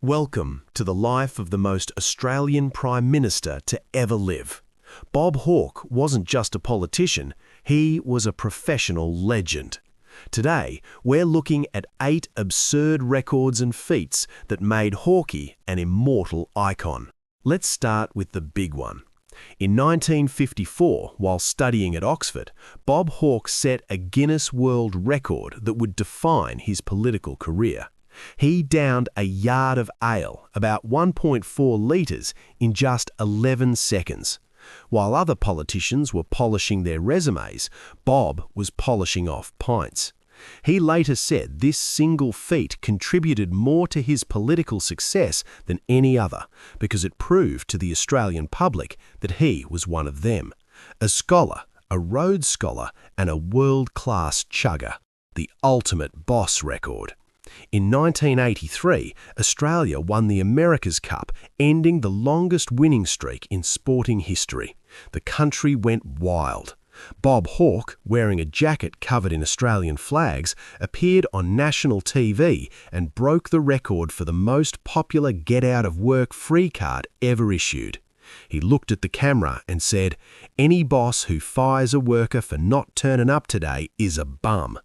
Welcome to the life of the most Australian Prime Minister to ever live. Bob Hawke wasn't just a politician, he was a professional legend. Today, we're looking at 8 absurd records and feats that made Hawkie an immortal icon. Let's start with the big one. In 1954, while studying at Oxford, Bob Hawke set a Guinness World Record that would define his political career. He downed a yard of ale, about 1.4 litres, in just 11 seconds. While other politicians were polishing their resumes, Bob was polishing off pints. He later said this single feat contributed more to his political success than any other, because it proved to the Australian public that he was one of them. A scholar, a Rhodes Scholar, and a world-class chugger. The ultimate boss record. In 1983, Australia won the America's Cup, ending the longest winning streak in sporting history. The country went wild. Bob Hawke, wearing a jacket covered in Australian flags, appeared on national TV and broke the record for the most popular get-out-of-work free card ever issued. He looked at the camera and said, "Any boss who fires a worker for not turning up today is a bum."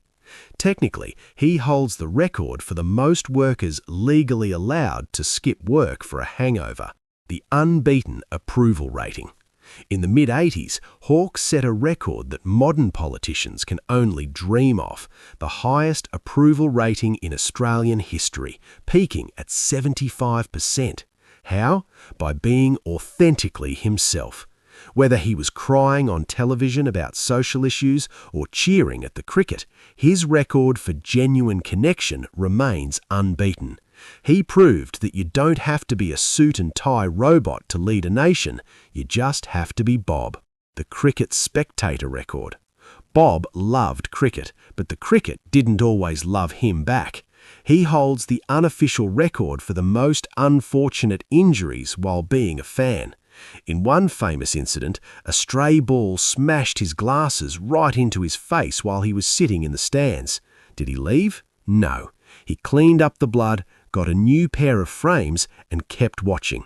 Technically, he holds the record for the most workers legally allowed to skip work for a hangover, the unbeaten approval rating. In the mid-80s, Hawke set a record that modern politicians can only dream of, the highest approval rating in Australian history, peaking at 75%. How? By being authentically himself. Whether he was crying on television about social issues or cheering at the cricket, his record for genuine connection remains unbeaten. He proved that you don't have to be a suit and tie robot to lead a nation, you just have to be Bob. The cricket spectator record. Bob loved cricket, but the cricket didn't always love him back. He holds the unofficial record for the most unfortunate injuries while being a fan. In one famous incident, a stray ball smashed his glasses right into his face while he was sitting in the stands. Did he leave? No. He cleaned up the blood, got a new pair of frames, and kept watching.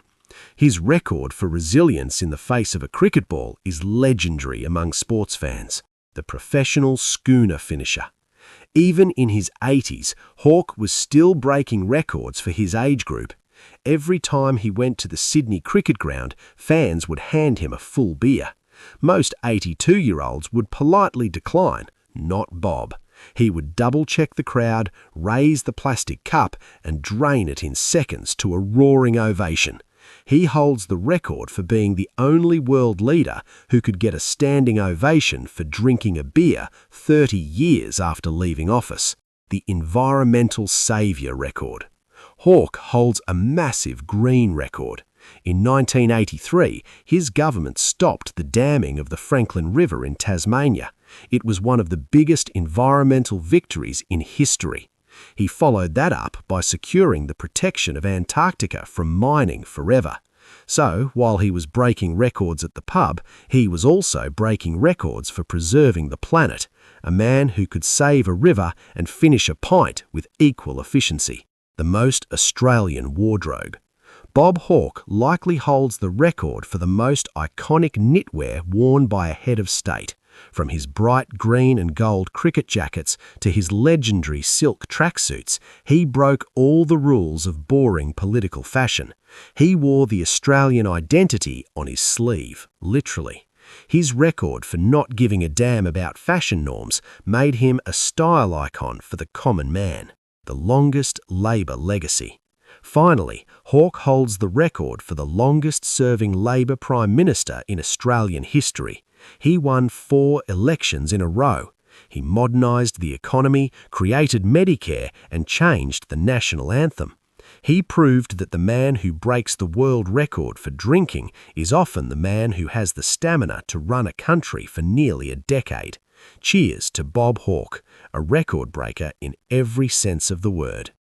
His record for resilience in the face of a cricket ball is legendary among sports fans. The professional schooner finisher. Even in his 80s, Hawke was still breaking records for his age group. Every time he went to the Sydney cricket ground, fans would hand him a full beer. Most 82-year-olds would politely decline, not Bob. He would double-check the crowd, raise the plastic cup, and drain it in seconds to a roaring ovation. He holds the record for being the only world leader who could get a standing ovation for drinking a beer 30 years after leaving office. The environmental saviour record. Hawke holds a massive green record. In 1983, his government stopped the damming of the Franklin River in Tasmania. It was one of the biggest environmental victories in history. He followed that up by securing the protection of Antarctica from mining forever. So, while he was breaking records at the pub, he was also breaking records for preserving the planet, a man who could save a river and finish a pint with equal efficiency. The most Australian wardrobe. Bob Hawke likely holds the record for the most iconic knitwear worn by a head of state. From his bright green and gold cricket jackets to his legendary silk tracksuits, he broke all the rules of boring political fashion. He wore the Australian identity on his sleeve, literally. His record for not giving a damn about fashion norms made him a style icon for the common man. The longest Labor legacy. Finally, Hawke holds the record for the longest-serving Labor Prime Minister in Australian history. He won 4 elections in a row. He modernised the economy, created Medicare, and changed the national anthem. He proved that the man who breaks the world record for drinking is often the man who has the stamina to run a country for nearly a decade. Cheers to Bob Hawke, a record breaker in every sense of the word.